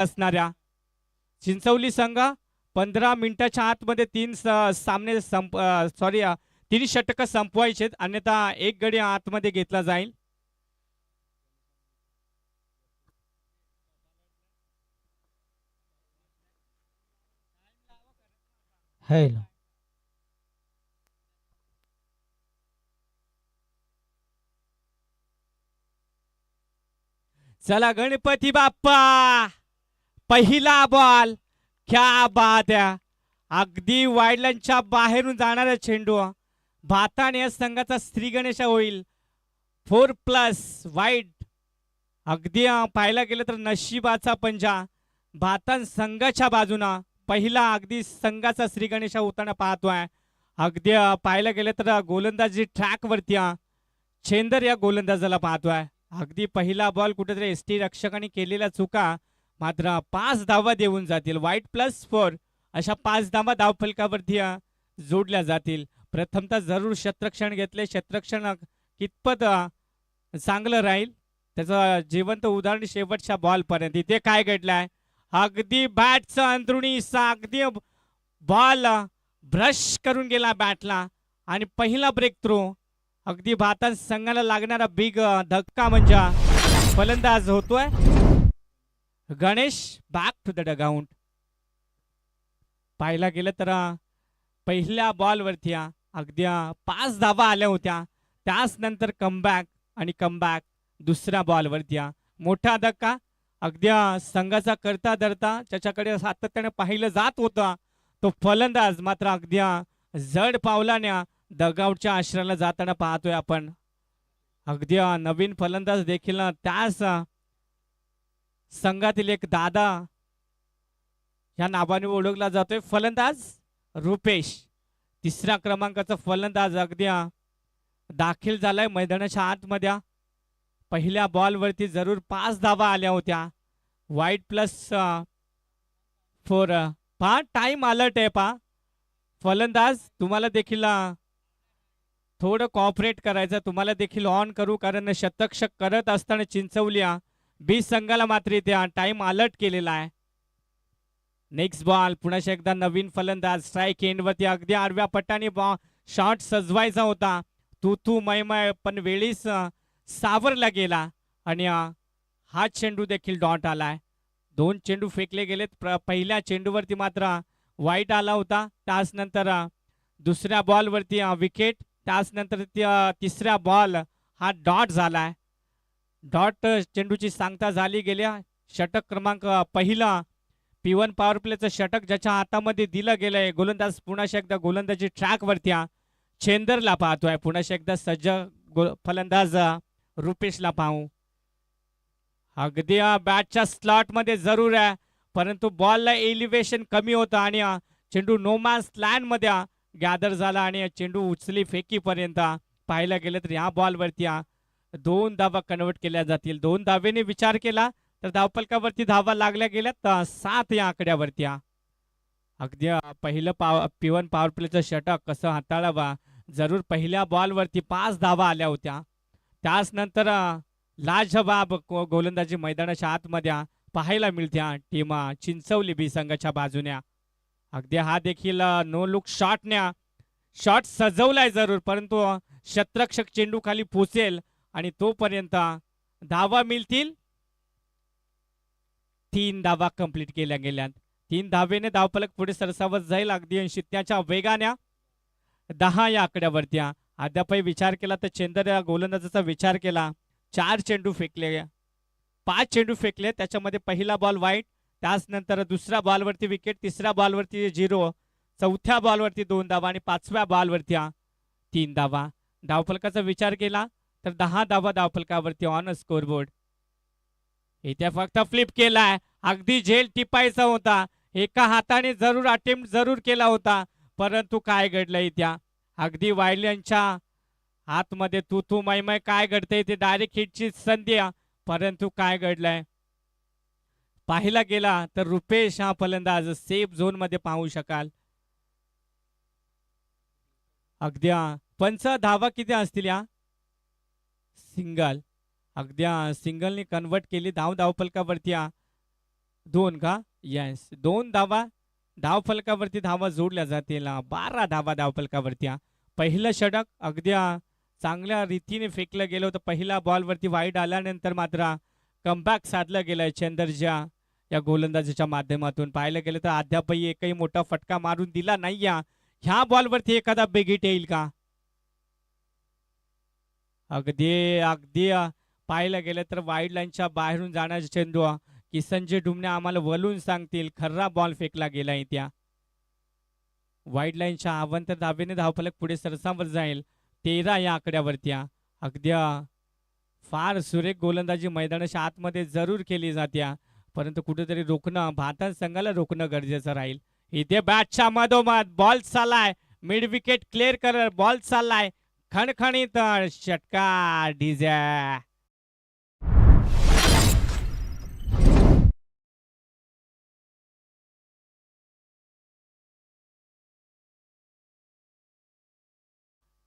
असणाऱ्या चिंचवली संघ 15 मिनिटाच्या आतमध्ये 3 सामने सॉरी 3 षटक संपवायचे, अन्यथा एक गडी आतमध्ये घेतला जाईल. हॅलो चला गणपती बाप्पा, पहिला बॉल, क्या बात आहे. अगदी वाईडलाईनच्या बाहेरून जाणारा चेंडू भाताने या संघाचा श्री गणेश होईल. 4+ वाईड. अगदी पाहायला गेलं तर नशिबाचा पंजा भातान संघाच्या बाजूना पहिला अगदी संघाचा श्री गणेश होताना पाहतोय. अगदी पाहायला गेलं तर गोलंदाजी ट्रॅक वरती चेंदर या गोलंदाजाला पाहतोय. अगदी पहिला बॉल कुठेतरी एसटी रक्षकांनी केलेल्या चुका मात्र 5 धावा देऊन जातील. वाईट +4 अशा 5 धावा धावफलकावरती जोडल्या जातील. प्रथमतः जरूर क्षेत्ररक्षण घेतले. क्षेत्ररक्षण कितपत चांगलं राहील त्याचं जिवंत उदाहरण शेवटच्या बॉल पर्यंत. इथे काय घडलंय, अगदी बॅटचं अंदरुणी अगदी बॉल ब्रश करून गेला बॅटला आणि पहिला ब्रेक थ्रो. अगदी भारतात संघाला लागणारा बिग धक्का म्हणजे फलंदाज होतोय Ganesh. Back to the dugout. पाहायला गेलं तर पहिल्या बॉलवरती अगदी 5 धावा आल्या होत्या. त्याच नंतर कमबॅक आणि कमबॅक दुसऱ्या बॉलवरती मोठा धक्का. अगदी संघाचा करता धरता त्याच्याकडे सातत्याने पाहिलं जात होता तो फलंदाज मात्र अगदी जड पावलाने डगआउटच्या आश्रयाला जाताना पाहतोय आपण. अगदी नवीन फलंदाज देखील त्याच संघातील एक दादा या नावाने ओळखला जातोय. फलंदाज रुपेश, तिसऱ्या क्रमांकाचा फलंदाज अगदी दाखल झालाय मैदानाच्या आतमध्ये. पहिल्या बॉलवरती जरूर 5 धावा आल्या होत्या. वाईट +4 पहा टाइम अलर्ट आहे. पहा फलंदाज तुम्हाला देखील थोडं कॉपरेट करायचं, तुम्हाला देखील ऑन करू, कारण शतक करत असताना चिंचवल्या बी संघाला मात्र इथे टाइम अलर्ट केलेला आहे. नेक्स्ट बॉल पुन्हा एकदा नवीन फलंदाज स्ट्राईक एंडवरती. अगदी आडव्या पट्टाने शॉट सजवायचा होता. तू मयमय पण वेळीच सावरला गेला आणि हा चेंडू देखील डॉट आलाय. 2 चेंडू फेकले गेलेत. पहिल्या चेंडूवरती मात्र वाईट आला होता. त्याच नंतर दुसऱ्या बॉलवरती विकेट. त्याच नंतर तिसऱ्या बॉल हा डॉट झालाय. डॉट चेंडूची सांगता झाली गेल्या. षटक क्रमांक पहिला P1 पॉवर प्लेचं षटक ज्याच्या हातामध्ये दिलं गेलंय. गोलंदाज पुन्हा एकदा गोलंदाजी ट्रॅक वरती चेंदरला पाहतोय. पुन्हा एकदा सज्ज फलंदाज रुपेशला पाहू. अगदी बॅटच्या स्लॉट मध्ये जरूर आहे, परंतु बॉलला एलिव्हेशन कमी होतं आणि चेंडू नोमॅन्स लँड मध्ये गॅदर झाला आणि चेंडू उचली फेकीपर्यंत पाहायला गेलं तर या बॉलवरती 2 धावा कन्वर्ट केल्या जातील. 2 धावेने विचार केला तर धावफलकावरती धावा लागल्या गेल्यात 7 या आकड्यावरती. अगदी पहिलं P1 पॉवर प्लेचं षटक कसं हाताळावा. जरूर पहिल्या बॉलवरती 5 धावा आल्या होत्या. त्याच नंतर लाजवाब गोलंदाजी मैदानाच्या आतमध्ये पाहायला मिळत्या टीम चिंचवली बी संघाच्या बाजूने. अगदी हा देखील नो लुक शॉट सजवलाय जरूर, परंतु क्षेत्ररक्षक चेंडू खाली पोचेल आणि तोपर्यंत धावा मिळतील. 3 धावा कंप्लीट केल्या गेल्यात. 3 धावेने धावफलक पुढे सरसावत जाईल अगदी 80 वेगाने. 10 या आकड्यावरती. अद्यापही विचार केला तर चेंदर या गोलंदाजाचा विचार केला 4 चेंडू फेकले, 5 चेंडू फेकले. त्याच्यामध्ये पहिला बॉल वाईट, त्याच नंतर दुसऱ्या बॉलवरती विकेट, तिसऱ्या बॉलवरती 0, चौथ्या बॉलवरती 2 धावा आणि 5व्या बॉलवरती 3 धावा. धावफलकाचा विचार केला तर 10 धावा धावफलकावरती ऑन स्कोरबोर्ड. इथे फक्त फ्लिप केलाय. अगदी झेल टिपायचा होता. एका हाताने जरूर अटेम्प्ट जरूर केला होता, परंतु काय घडलं इथे अगदी वायल्यांच्या आतमध्ये तू मैमय काय घडतंय ते डायरेक्ट हिटची संधी, परंतु काय घडलंय पाहिला गेला तर रुपेश हा फलंदाज सेफ झोन मध्ये पाहू शकाल. अगदी पंच धावा किती असतील या सिंगल. अगदी सिंगलने कन्वर्ट केली धावफलकावरती 2 का? येस, 2 धावा धावफलकावरती धावा जोडल्या जातील. 12 धावा धावफलकावरती. पहिलं षटक अगदी चांगल्या रीतीने फेकलं गेलं होतं. पहिल्या बॉलवरती वाईड आल्यानंतर मात्र कमबॅक साधलं गेलंय चंदरच्या या गोलंदाजीच्या माध्यमातून. पाहायला गेलं तर अद्यापही एकही मोठा फटका मारून दिला नाही. ह्या बॉलवरती एखादा बिग हिट येईल का? अगदी अगदी पाहायला गेलं तर वाईड लाईनच्या बाहेरून जाण्याचा चेंडू की संजय डुमने आम्हाला वलून सांगतील खर्रा बॉल फेकला गेलाय त्या वाईड लाईनच्या अवांतर धावेने धावफलक पुढे सरसावर जाईल. 13 या आकड्यावरती. अगदी फार सुरेख गोलंदाजी मैदानाच्या आतमध्ये जरूर केली जाते, परंतु कुठेतरी रोखणं भारतात संघाला रोखणं गरजेचं राहील. इथे बॅटच्या मधोमध बॉल चाललाय, मिड विकेट क्लिअर कर बॉल चाललाय, खणखणीत षटकार डीजे.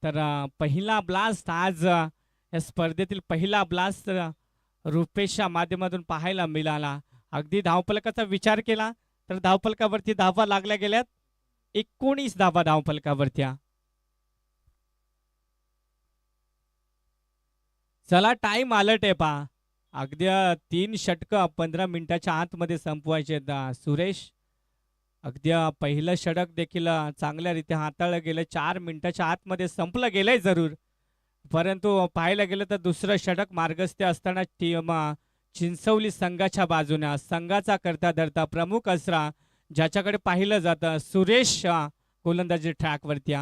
तर पहिला ब्लास्ट आज या स्पर्धेतील पहिला ब्लास्ट रुपेशच्या माध्यमातून पाहायला मिळाला. अगदी धावफलकाचा विचार केला तर धावफलकावरती धावा लागल्या गेल्यात. 19 धावा धावफलकावरती. चला टाइम अलर्ट आहे पहा. अगदी 3 षटकं 15 मिनिटाच्या आतमध्ये संपवायचे आहेत. सुरेश अगदी पहिलं षटक देखील चांगल्या रीती हाताळलं गेलं. 4 मिनिटाच्या आतमध्ये संपलं गेलंय जरूर, परंतु पाहायला गेलं तर दुसरं षटक मार्गस्थ असताना टीम चिंचवली संघाच्या बाजूने संघाचा करता धरता प्रमुख असरा ज्याच्याकडे पाहिलं जातं सुरेश गोलंदाजी ट्रॅकवरती.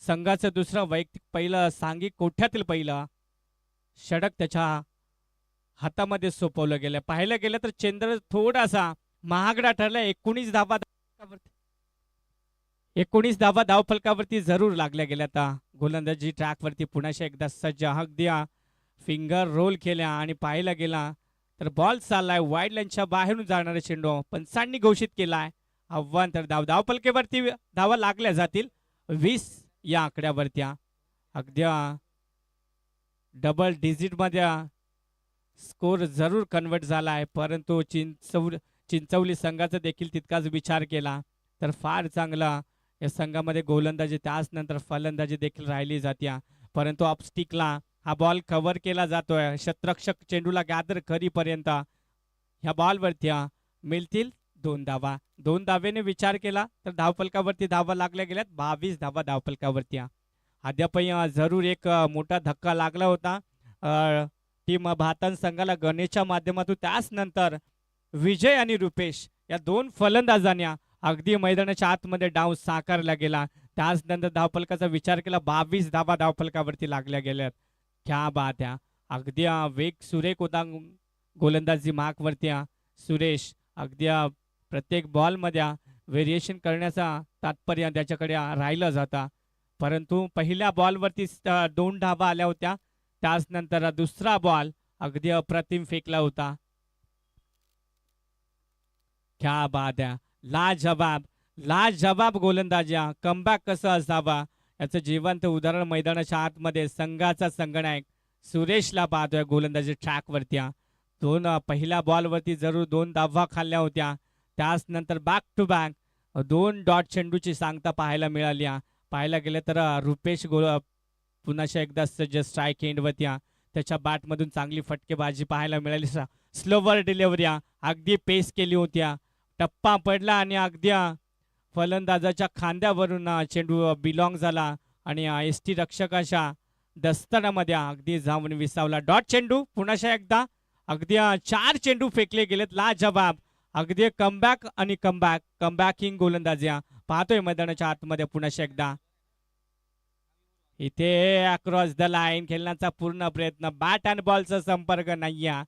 संघाचं दुसरं वैयक्तिक पहिलं सांघिक कोठ्यातील पहिलं षटक त्याच्या हातामध्ये सोपवलं गेलं. पाहायला गेलं तर चेंद्र थोडासा महागडा ठरला. 19 धावा 19 धावा धावफलकावरती जरूर लागल्या गेल्या. आता गोलंदाजी ट्रॅकवरती पुन्हा एकदा सज्ज. अगदी फिंगर रोल केल्या आणि पाहायला गेला तर बॉल चाललाय वाईड लाईनच्या बाहेरून जाणारा चेंडू पंचांनी घोषित केलाय. आव्हान तर धावफलकेवरती धावा लागल्या जातील 20 या आकड्यावरती. अगदी डबल डिजिट मध्ये स्कोर जरूर कन्वर्ट झालाय, परंतु चिंचवली संघाचा देखील तितकाच विचार केला तर फार चांगला या संघामध्ये गोलंदाजी त्याच नंतर फलंदाजी देखील राहिली जाते. परंतु ऑफस्टिकला हा बॉल कव्हर केला जातोय. शतरक्षक चेंडूला गॅदर करीपर्यंत ह्या बॉलवरती मिळतील 2 धावा. 2 धावेने विचार केला तर धावफलकावरती धावा लागल्या गेल्यात 22 धावा धावफलकावरती. अद्यापही जरूर एक मोठा धक्का लागला होता टीम भारत संघाला गणेशच्या माध्यमातून. त्याच नंतर विजय आणि रुपेश या 2 फलंदाजांनी अगदी मैदानाच्या आतमध्ये डाव साकारला गेला. त्याच नंतर धावफलकाचा विचार केला 22 धावा धावफलकावरती लागल्या गेल्यात. क्या बात आहे. अगदी वेग सुरेख होता गोलंदाजी मार्कवरती. सुरेश अगदी प्रत्येक बॉलमध्ये व्हेरिएशन करण्याचा तात्पर्य त्याच्याकडे राहिलं जातं, परंतु पहिल्या बॉलवरती 2 धावा आल्या होत्या. त्याच नंतर दुसरा बॉल अगदी अप्रतिम फेकला होता. क्या बात आहे. लाजवाब लाजवाब गोलंदाज्या. कमबॅक कसं असावा याचं जिवंत उदाहरण मैदानाच्या आतमध्ये संघाचा संगनायक सुरेशला पाहतोय गोलंदाजी ट्रॅकवरती. 2 पहिल्या बॉलवरती जरूर 2 धावा खाल्ल्या होत्या. त्याच नंतर बॅक टू बॅक 2 डॉट चेंडूची सांगता पाहायला मिळाली. पाहायला गेलं तर रुपेश पुन्हा एकदा सज्ज स्ट्राईक एंडवरती. त्याच्या बॅटमधून चांगली फटकेबाजी पाहायला मिळाली. स्लोवर डिलिव्हरी अगदी पेस केली होत्या. टप्पा पडला आणि अगदी फलंदाजाच्या खांद्यावरून चेंडू बिलॉंग झाला आणि एसटी रक्षकाच्या दस्तानामध्ये अगदी जाऊन विसावला. डॉट चेंडू पुन्हा एकदा अगदी 4 चेंडू फेकले गेलेत. लाजवाब अगदी कमबॅक आणि कमबॅकिंग गोलंदाजी पाहतोय मैदानाच्या आतमध्ये पुन्हा एकदा. इथे अक्रॉस द लाईन खेळण्याचा पूर्ण प्रयत्न. बॅट अँड बॉलचा संपर्क नाहीये.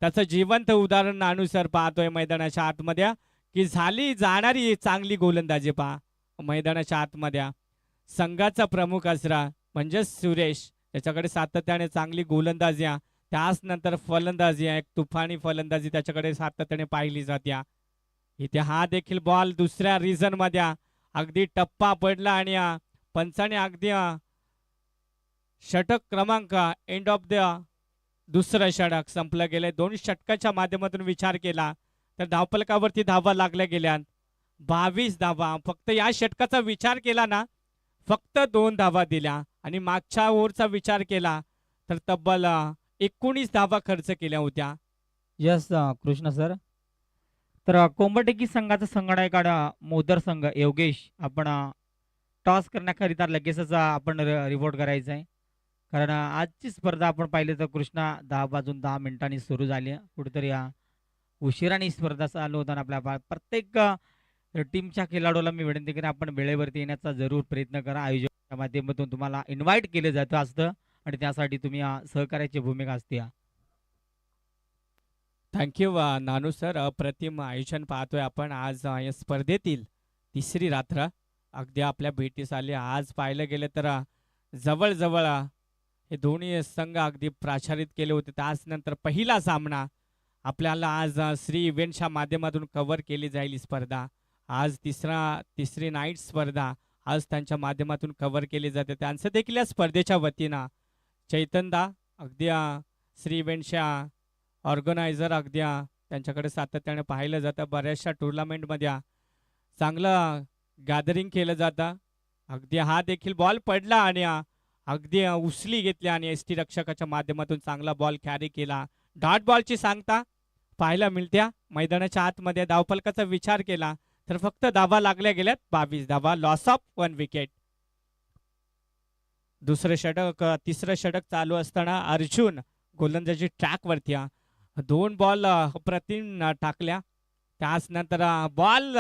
त्याचं जिवंत उदाहरण अनुसार पाहतोय मैदानाच्या आतमध्ये की झाली जाणारी चांगली गोलंदाजी पहा. मैदानाच्या आतमध्ये संघाचा प्रमुख असरा म्हणजे सुरेश, त्याच्याकडे सातत्याने चांगली गोलंदाजी. त्याच नंतर फलंदाजी एक तुफानी फलंदाजी त्याच्याकडे सातत्याने पाहिली जाते. इथे हा देखील बॉल दुसऱ्या रिझन मध्ये अगदी टप्पा पडला आणि पंचाने अगदी षटक क्रमांक एंड ऑफ द दुसरं षटक संपलं गेले. 2 षटकाच्या माध्यमातून विचार केला तर धावफलकावरती धावा लागल्या गेल्या 22 धावा. फक्त या षटकाचा विचार केला ना, फक्त 2 धावा दिल्या आणि मागच्या ओव्हरचा विचार केला तर तब्बल 19 धावा खर्च केल्या होत्या. Yes Krishna sir. तर कोंबटेकी संघाचा संघनायक मोदर संघ योगेश आपण टॉस करण्याकरिता लगेचच आपण रिपोर्ट करायचं आहे. कारण आजची स्पर्धा आपण पाहिली तर कृष्णा 10 वाजून 10 मिनिटांनी सुरू झाली आहे. कुठेतरी उशिराने ही स्पर्धा चालू होताना आपल्या प्रत्येक टीमच्या खेळाडूला मी विनंती करेन आपण वेळेवरती येण्याचा जरूर प्रयत्न करा. आयोजकाच्या माध्यमातून तुम्हाला इन्व्हाइट केलं जातं असतं आणि त्यासाठी तुम्ही सहकार्याची भूमिका असते. थँक्यू नानू सर. अप्रतिम आयोजन पाहतोय आपण आज या स्पर्धेतील तिसरी रात्र अगदी आपल्या भेटीस आली. आज पाहिलं गेलं तर जवळजवळ हे दोन्ही संघ अगदी प्राचारित केले होते. त्यानंतर पहिला सामना आपल्याला आज श्री इव्हेंटच्या माध्यमातून कव्हर केली जाईल ही स्पर्धा. आज तिसरी नाईट स्पर्धा आज त्यांच्या माध्यमातून कव्हर केली जाते. त्यांचं देखील या स्पर्धेच्या वतीनं चैतनदा अगदी श्री इव्हेंटच्या ऑर्गनायझर अगदी त्यांच्याकडे सातत्याने पाहिलं जातं. बऱ्याचशा टुर्नामेंटमध्ये चांगलं गॅदरिंग केलं जातं. अगदी हा देखील बॉल पडला आणि अगदी उचली घेतली आणि एस टी रक्षकाच्या माध्यमातून चांगला बॉल कॅरी केला. डॉट बॉलची सांगता पाहायला मिळत्या. मैदानाच्या आतमध्ये धावफलकाचा विचार केला तर फक्त धावा लागल्या गेल्यात 22 धावा. Loss of 1 wicket. तिसरं षटक चालू असताना अर्जुन गोलंदाजी ट्रॅकवरती 2 बॉल प्रतिम टाकल्या. त्याच नंतर बॉल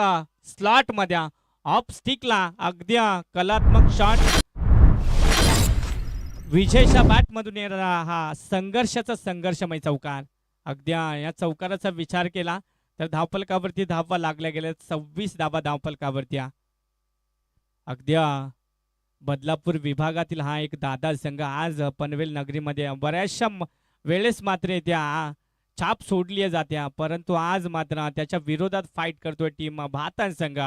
स्लॉट मध्ये ऑफ स्टिकला अगदी कलात्मक शॉट. विजयच्या बॅट मधून येणारा हा संघर्षमय चौकार. अगदी या चौकाराचा विचार केला तर धावफलकावरती धावा लागल्या गेल्या 26 धावा धावफलकावरती. अगदी बदलापूर विभागातील हा एक दादा संघ आज पनवेल नगरीमध्ये बऱ्याचशा वेळेस मात्र त्या छाप सोडली जाते, परंतु आज मात्र त्याच्या विरोधात फाईट करतोय टीम भातन संघ.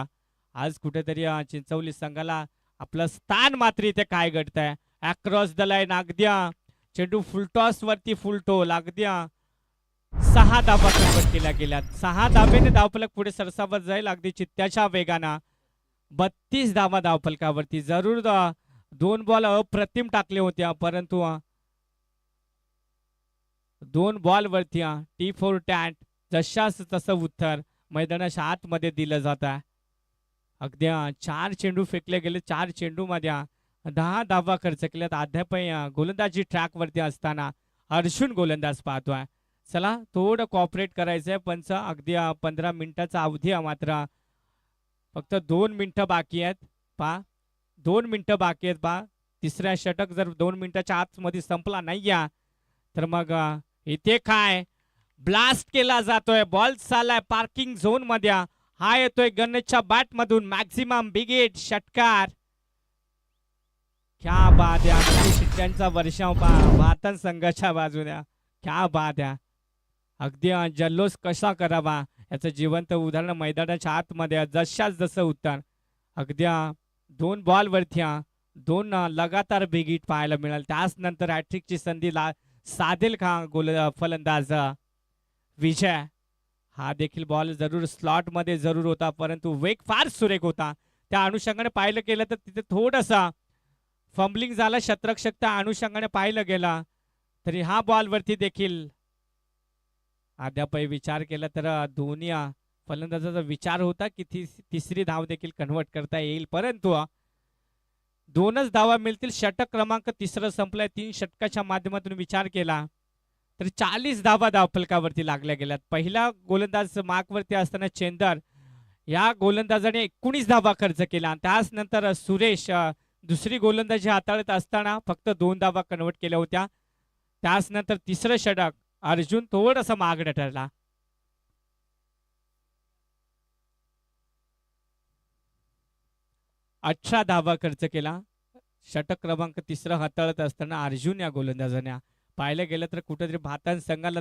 आज कुठेतरी चिंचवली संघाला आपलं स्थान मात्र इथे काय घडतंय. अक्रॉस द लाईन अगदी चेंडू फुलटॉस वरती फुलटोल अगदी 6 धावा कन्वर्ट केल्या गेल्यात. 6 धावेने धावफलक पुढे सरसावत जाईल अगदी चित्त्याच्या वेगानं. 32 धावा धावफलकावरती. जरूर 2 बॉल अप्रतिम टाकले होते, परंतु 2 बॉल वरती टी फोर टॅट जशास तसं उत्तर मैदानाच्या आतमध्ये दिलं जात आहे. अगदी 4 चेंडू फेकले गेले. 4 चेंडू मध्ये 10 धावा खर्च केल्यात. अद्यापही गोलंदाजी ट्रॅक वरती असताना अर्जुन गोलंदाज पाहतोय. चला थोडं कॉपरेट करायचंय. पंच अगदी 15 मिनिटाचा अवधी मात्र फक्त 2 मिनिटं बाकी आहेत. 2 मिनिटं बाकी आहेत. तिसऱ्या षटक जर 2 मिनिटाच्या आतमध्ये संपला नाही तर मग इथे काय ब्लास्ट केला जातोय. बॉल चाललाय पार्किंग झोन मध्ये. हा येतोय गणेशच्या बॅट मधून. मॅक्झिमम बिग हिट षटकार. क्या बात आहे. शिट्ट्यांचा वर्षाव भातन संघाच्या बाजूने. क्या बात आहे. अगदी जल्लोष कसा करावा याचं जिवंत उदाहरण मैदानाच्या आतमध्ये जशाच जसं उत्तर. अगदी 2 बॉल वरती 2 लगातार बिग हिट पाहायला मिळाल. त्याच नंतर हॅट्रिकची संधी साधेल का फलंदाज विजय. हा देखील बॉल जरूर स्लॉट मध्ये जरूर होता, परंतु वेग फार सुरेख होता. त्या अनुषंगाने पाहिलं गेलं तर तिथे थोडासा फंबलिंग झाला. शतरक्षक त्या अनुषंगाने पाहिलं गेला तरी हा बॉल वरती देखील अद्यापही विचार केला तर दोन्ही फलंदाजाचा विचार होता की तिसरी धाव देखील कन्वर्ट करता येईल, परंतु 2च धावा मिळतील. षटक क्रमांक 3 संपलाय. 3 षटकाच्या माध्यमातून विचार केला तर 40 धावा धावफलकावरती लागल्या गेल्यात. पहिला गोलंदाज मार्कवरती असताना चेंदर या गोलंदाजाने 19 धावा खर्च केला. त्याच नंतर सुरेश दुसरी गोलंदाजी हाताळत असताना फक्त 2 धावा कन्वर्ट केल्या होत्या. त्याच नंतर तिसरं षटक अर्जुन थोडंसं मागणं ठरला. अठरा धावा खर्च केला. षटक क्रमांक 3 हाताळत असताना अर्जुन या गोलंदाजाने पाहिलं गेलं तर कुठेतरी भातन संघाला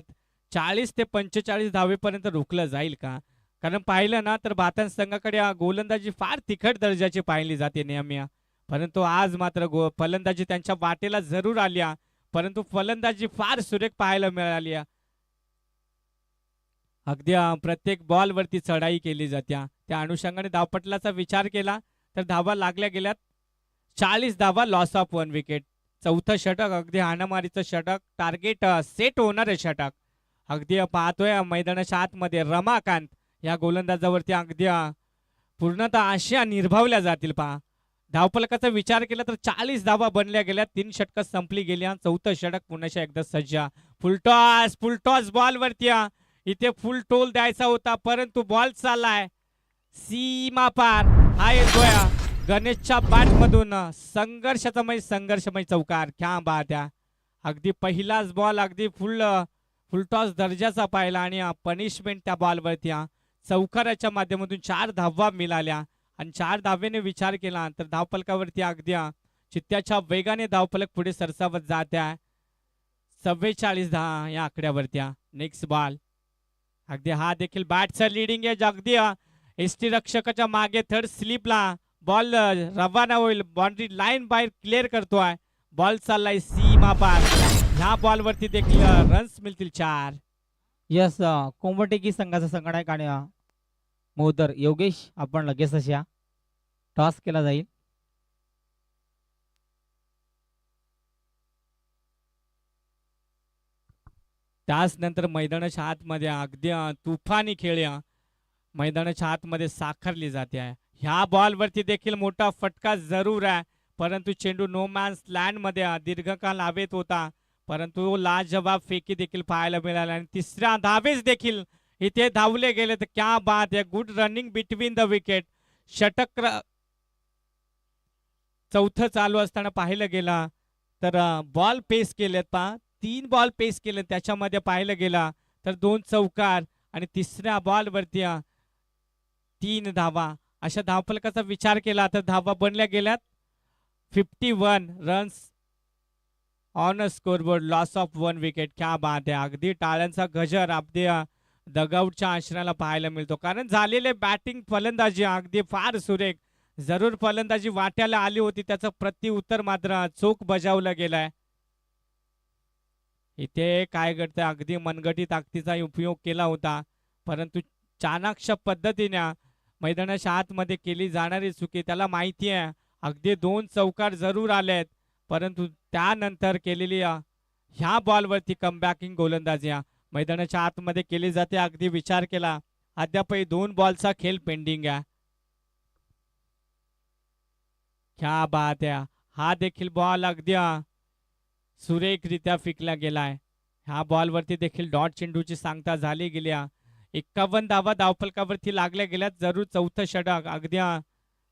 40 ते 45 धावेपर्यंत रोखलं जाईल का. कारण पाहिलं ना तर भातन संघाकडे गोलंदाजी फार तिखट दर्जाची पाहिली जाते नेहमी, परंतु आज मात्र फलंदाजी त्यांच्या वाटेला जरूर आल्या, परंतु फलंदाजी फार सुरेख पाहायला मिळाली. अगदी प्रत्येक बॉलवरती चढाई केली जाते. त्या अनुषंगाने धावपटलाचा विचार केला तर धावा लागल्या गेल्यात. 40 धावा, लॉस ऑफ 1 विकेट. चौथं षटक, अगदी हाणामारीचं षटक, टार्गेट सेट होणारे षटक. अगदी पाहतोय मैदानाच्या आतमध्ये रमाकांत या गोलंदाजावरती अगदी पूर्णतः आशा निर्भावल्या जातील. पहा धावफलकाचा विचार केला तर 40 धावा बनल्या गेल्या. 3 षटकं संपली गेली. चौथं षटक पुन्हा एकदा सज्ज. फुलटॉस बॉलवरती इथे फुल टोल द्यायचा होता परंतु बॉल चाललाय सीमा पार. हा येतोय गणेशच्या बॅट मधून संघर्षमय चौकार. क्या बात आहे. अगदी पहिलाच बॉल अगदी फुलटॉस दर्जाचा पाहिला आणि पनिशमेंट त्या बॉलवरती चौकाराच्या माध्यमातून 4 धावा मिळाल्या आणि 4 धावेने विचार केला तर धावफलकावरती अगदी चित्त्याच्या वेगाने धावफलक पुढे सरसावत जात आहे. 44 धावा या आकड्यावरती. Next ball. अगदी हा देखील बॅटचा लिडिंग एज. अगदी एसटी रक्षकाच्या मागे थर्ड स्लिपला बॉल रवाना होईल. बाउंड्री लाईन बाहेर क्लिअर करतोय. बॉल चाललाय सीमा पार. ह्या बॉलवरती देखील रन्स मिळतील 4. यस, कोंबटेकी संघाचा संगणक आणि मोदर योगेश आपण लगेच अशा टॉस केला जाईल. त्याच नंतर मैदानाच्या आतमध्ये अगदी तुफानी खेळ मैदानाच्या आतमध्ये साकारली जाते आहे. ह्या बॉलवरती देखील मोठा फटका जरूर आहे परंतु चेंडू नो मॅन्स लँड मध्ये दीर्घकाळ हवेत होता परंतु लाजवाब फेकी देखील पाहायला मिळाला आणि तिसऱ्या धावेस देखील इथे धावले गेले. तर क्या बात आहे. Good running between the wicket. षटक चौथं चालू असताना पाहिलं गेला तर बॉल पेस केलेत. पहा 3 बॉल पेस केले त्याच्यामध्ये पाहिलं गेला तर 2 चौकार आणि तिसऱ्या बॉलवरती 3 धावा. अशा धावफलकाचा विचार केला तर धावा बनल्या गेल्यात 51 runs on a scoreboard. Loss of 1 wicket. क्या बात आहे. अगदी टाळ्यांचा गजर अगदी डगआउटच्या आश्रयाला पाहायला मिळतो कारण झालेले बॅटिंग फलंदाजी अगदी फार सुरेख. जरूर फलंदाजी वाट्याला आली होती त्याचं प्रत्युत्तर मात्र चोख बजावलं गेलंय. इथे काय घडतंय अगदी मनगटी ताकदीचा उपयोग केला होता परंतु चाणाक्ष पद्धतीने मैदानाच्या आतमध्ये केली जाणारी चुकी त्याला माहिती आहे. अगदी 2 चौकार जरूर आलेत परंतु त्यानंतर केलेली ह्या बॉलवरती कमबॅकिंग गोलंदाजी मैदानाच्या आतमध्ये केली जाते. अगदी विचार केला अद्यापही 2 बॉलचा खेळ पेंडिंग आहे. क्या बात आहे. हा देखील बॉल अगदी सुरेखरित्या फेकला गेलाय. ह्या बॉलवरती देखील डॉट चेंडूची सांगता झाली गेली. 51 धावा धावफलकावरती लागल्या गेल्यात. जरूर चौथं षटक अगदी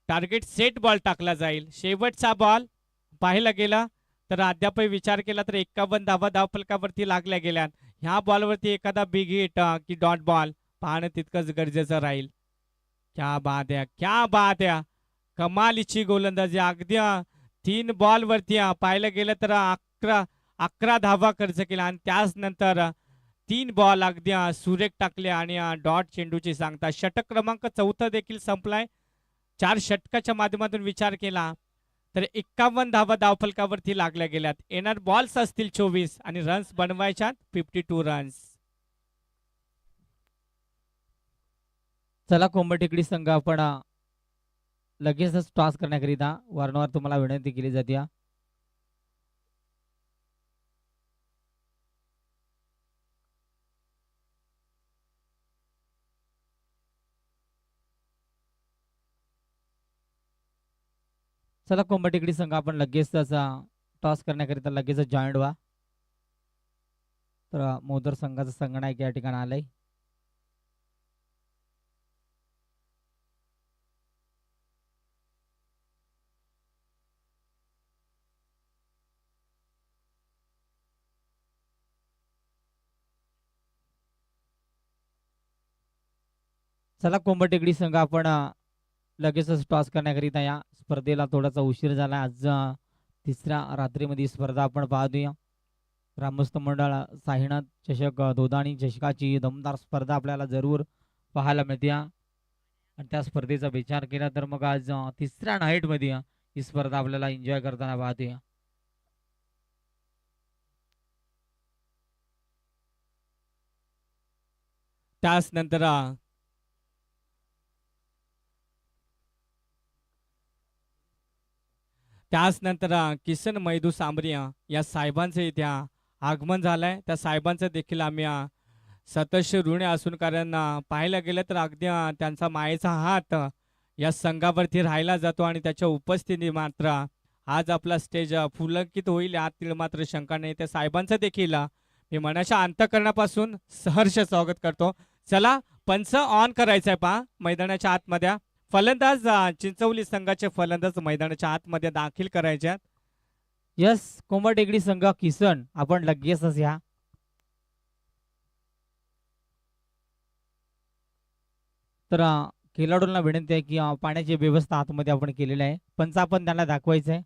टार्गेट सेट बॉल टाकला जाईल. शेवटचा बॉल पाहायला गेला तर अद्यापही विचार केला तर 51 धावा धावफलकावरती लागल्या गेल्यात. ह्या बॉलवरती एखादा बिग हिट की डॉट बॉल पाहणं तितकंच गरजेचं राहील. क्या बात आहे. क्या बात आहे. कमालीची गोलंदाजी. अगदी 3 बॉलवरती पाहिलं गेलं तर 11 धावा खर्च केला आणि त्याच नंतर 3 बॉल अगदी सुरेख टाकले आणि डॉट चेंडूची सांगता. षटक क्रमांक 4 देखील संपलाय. 4 षटकाच्या माध्यमातून विचार केला तर 51 धावा धावफलकावरती लागल्या गेल्यात. येणार बॉल्स असतील 24 आणि रन्स बनवायच्यात 52 रन्स. चला कोंबटेकडी संघ आपण लगेचच टॉस करण्याकरिता वारंवार तुम्हाला विनंती केली जाते. चला कोंबटेकडी संघ आपण लगेचच टॉस करण्याकरिता लगेचच जॉईंट व्हा. तर मोदर संघाचा संगणक या ठिकाणी आलाय. चला कोंबटेकडी संघ आपण लगेचच टॉस करण्याकरिता या स्पर्धेला थोडासा उशीर झाला. आज तिसऱ्या रात्रीमध्ये स्पर्धा आपण पाहतोया. ग्रामस्थ मंडळ साईनाथ चषक दोदाणी चषकाची दमदार स्पर्धा आपल्याला जरूर पाहायला मिळते आणि त्या स्पर्धेचा विचार केला तर मग आज तिसऱ्या नाईटमध्ये ही स्पर्धा आपल्याला एन्जॉय करताना पाहतोया. त्याच नंतर किसन मैदू सांबरिया या साहेबांचं इथे आगमन झालंय. त्या साहेबांचं देखील आम्ही सतश ऋणी असून, कारण पाहायला गेलं तर अगदी त्यांचा मायेचा हात या संघावरती राहिला जातो आणि त्याच्या उपस्थिती मात्र आज आपला स्टेज फुलंकित होईल यातील मात्र शंका नाही. त्या साहेबांचं देखील मी मनाच्या अंतःकरणापासून सहर्ष स्वागत करतो. चला पंच ऑन करायचंय पहा मैदानाच्या आतमध्ये. फलंदाज चिंचवली संघाचे फलंदाज मैदानाच्या आतमध्ये दाखल करायचे आहेत. यस, कोंबटेकडी संघ किसन आपण लगेचच या. तर खेळाडूंना विनंती आहे की पाण्याची व्यवस्था आतमध्ये आपण केलेली आहे. पंच आपण त्यांना दाखवायचं आहे.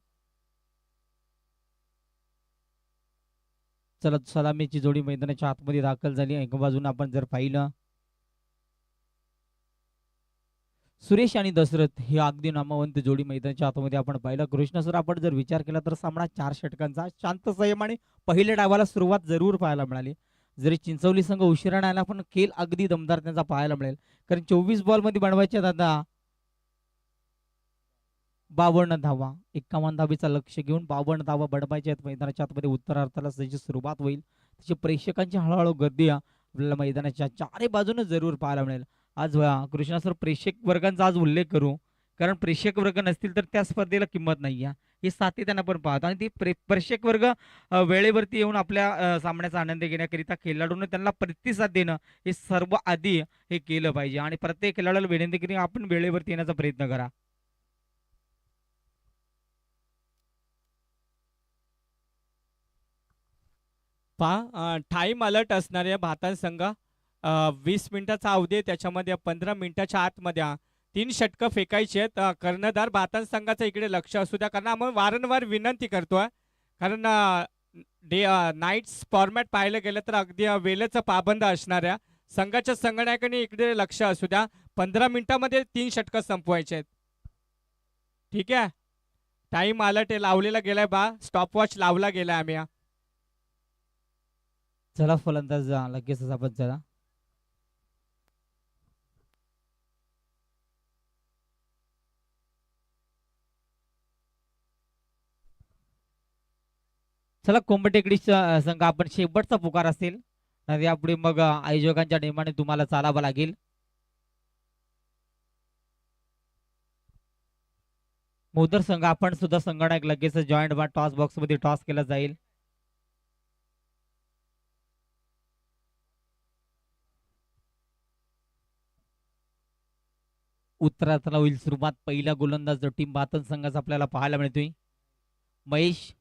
चला, सलामीची जोडी मैदानाच्या आतमध्ये दाखल झाली. एका बाजूने आपण जर पाहिलं सुरेश आणि दशरथ ही अगदी नामवंत जोडी मैदानाच्या आतमध्ये आपण पाहिलं. कृष्ण सर, आपण जर विचार केला तर सामना 4 षटकांचा शांत संयम आणि पहिल्या डावाला सुरुवात जरूर पाहायला मिळाली. जरी चिंचवली संघ उशिरा आला पण खेळ अगदी दमदार त्यांचा पाहायला मिळेल. कारण 24 बॉल मध्ये बनवायचे दादा 52 धावा, 51 धावेचा लक्ष घेऊन 52 धावा बनवायच्या आहेत मैदानाच्या आतमध्ये. उत्तरार्धाला त्याची सुरुवात होईल. त्याची प्रेक्षकांची हळूहळू गर्दी आपल्याला मैदानाच्या चारही बाजूने जरूर पाहायला मिळेल. आज कृष्णा सर, प्रेक्षक वर्गांचा आज उल्लेख करू, कारण प्रेक्षक वर्ग नसतील तर त्या स्पर्धेला किंमत नाही आहे. हे सातत्याने आपण पाहतो आणि ती प्रेक्षक वर्ग वेळेवरती येऊन आपल्या सामन्याचा आनंद घेण्याकरिता खेळाडूंना त्यांना प्रतिसाद देणं हे सर्व आधी हे केलं पाहिजे. आणि प्रत्येक खेळाडूला विनंती करी आपण वेळेवरती येण्याचा प्रयत्न करा. पहा टाइम अलर्ट असणारे भातान संघ 20 मिनिटाचा अवधी आहे. त्याच्यामध्ये 15 मिनिटाच्या आतमध्ये 3 षटकं फेकायची आहेत. कर्णधार भातान संघाचं इकडे लक्ष असू द्या, कारण आम्ही वारंवार विनंती करतोय, कारण नाईट्स फॉर्मॅट पाहायला गेलं तर अगदी वेळेचं पाबंद असणाऱ्या संघाच्या संगणकाने इकडे लक्ष असू द्या. 15 मिनिटामध्ये 3 षटकं संपवायचे आहेत. ठीक आहे, टाइम अलर्ट लावलेला गेलाय बा, स्टॉपवॉच लावला गेलाय आम्ही. चला फलंदाज लगेचच आपण चला. चला, कोंबटेकडी संघ आपण शेवटचा पुकार असेल आणि यापुढे मग आयोजकांच्या नियमाने तुम्हाला चालावं लागेल. मोदर संघ आपण सुद्धा संगणक लगेच जॉईंट बा टॉस बॉक्स मध्ये टॉस केला जाईल. उत्तरार्धाला होईल सुरुवात. पहिला गोलंदाज टीम बातन संघाचा आपल्याला पाहायला मिळतोय महेश.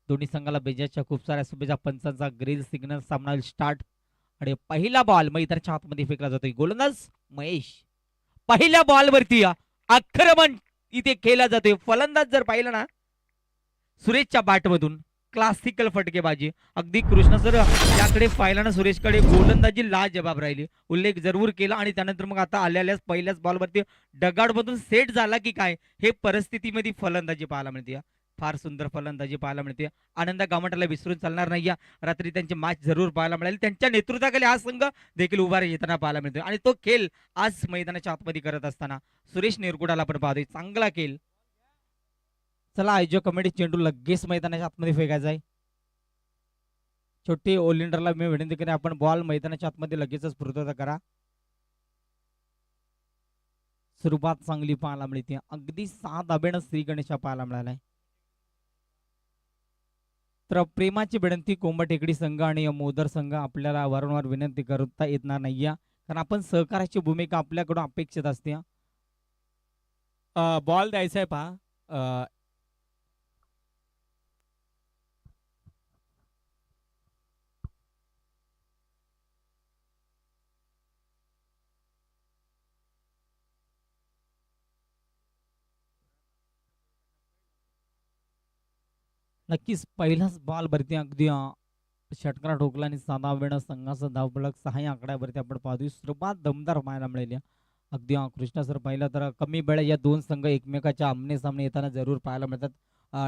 दोन्ही संघाला बेजाच्या खूप साऱ्या शुभेच्छा. पंचांचा ग्रीन सिग्नल, सामना स्टार्ट. आणि पहिला बॉल मैदानाच्या आतमध्ये फेकला जातोय. गोलंदाज महेश. पहिल्या बॉल वरती आक्रमण इथे केला जातोय. फलंदाज जर पाहिलं ना, सुरेशच्या बॅटमधून क्लासिकल फटकेबाजी. अगदी कृष्ण सर याकडे पाहिला ना, सुरेशकडे गोलंदाजी लाजबाब राहिली, उल्लेख जरूर केला. आणि त्यानंतर मग आता आल्यास पहिल्याच बॉलवरती डगाडमधून सेट झाला की काय हे परिस्थितीमध्ये फलंदाजी पाहायला मिळते. फार सुंदर फलंदाजी पाहायला मिळते. आनंद गामठाला विसरून चालणार नाही. रात्री त्यांची मॅच जरूर पाहायला मिळेल. त्यांच्या नेतृत्वाखाली हा संघ देखील उभा येताना पाहायला मिळतो. आणि तो खेळ आज मैदानाच्या आतमध्ये करत असताना सुरेश निरगुडाला आपण पाहतोय. चांगला खेळ. चला, आयोजक कमिटी चेंडू लगेच मैदानाच्या आतमध्ये फेकायचा आहे. छोटे ओलिंडरला मी विनंती करेन आपण बॉल मैदानाच्या आतमध्ये लगेचच पूर्तता करा. सुरुवात चांगली पाहायला मिळते. अगदी 6 धाब्यानं श्री गणेशा पाहायला मिळालाय. तर प्रेमाची विनंती कोंबटेकडी संघ आणि मोदर संघ आपल्याला वारंवार विनंती करता येणार नाहीये, कारण आपण सहकार्याची भूमिका आपल्याकडून अपेक्षित असते. बॉल द्यायचा आहे पहा. नक्कीच पहिलाच बॉल वरती अगदी षटकारा ठोकला आणि 7 वेळा संघाचा धावफलक 6 आकड्यावरती आपण पाहतोय. सुरुवात दमदार पाहायला मिळाली. अगदी कृष्णा सर पाहिलं तर कमी वेळा या दोन संघ एकमेकाच्या आमने सामने येताना जरूर पाहायला मिळतात.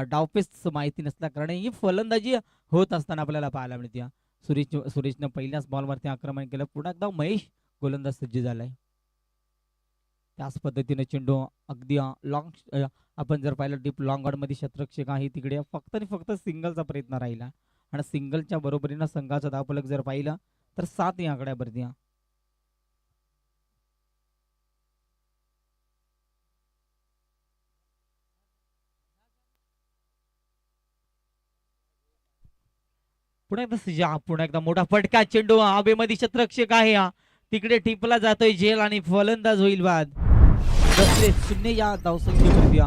डावपेच माहिती नसल्या कारण ही फलंदाजी होत असताना आपल्याला पाहायला मिळते. सुरेशनं पहिल्याच बॉलवरती आक्रमण केलं. पुन्हा एकदा महेश गोलंदाज सज्ज झालाय. त्याच पद्धतीने चेंडू अगदी लॉंग, आपण जर पाहिलं डीप लॉंग मध्ये क्षेत्ररक्षक आहे तिकडे फक्त आणि फक्त सिंगलचा प्रयत्न राहिला आणि सिंगलच्या बरोबरीनं संघाचा धावफलक जर पाहिला तर 7 या आकड्यावरती. पुन्हा एकदा मोठा फटका, चेंडू हवेमध्ये क्षेत्ररक्षक आहे तिकडे टिपला जातोय झेल आणि फलंदाज होईल बाद. 0 या धावसंख्येवरती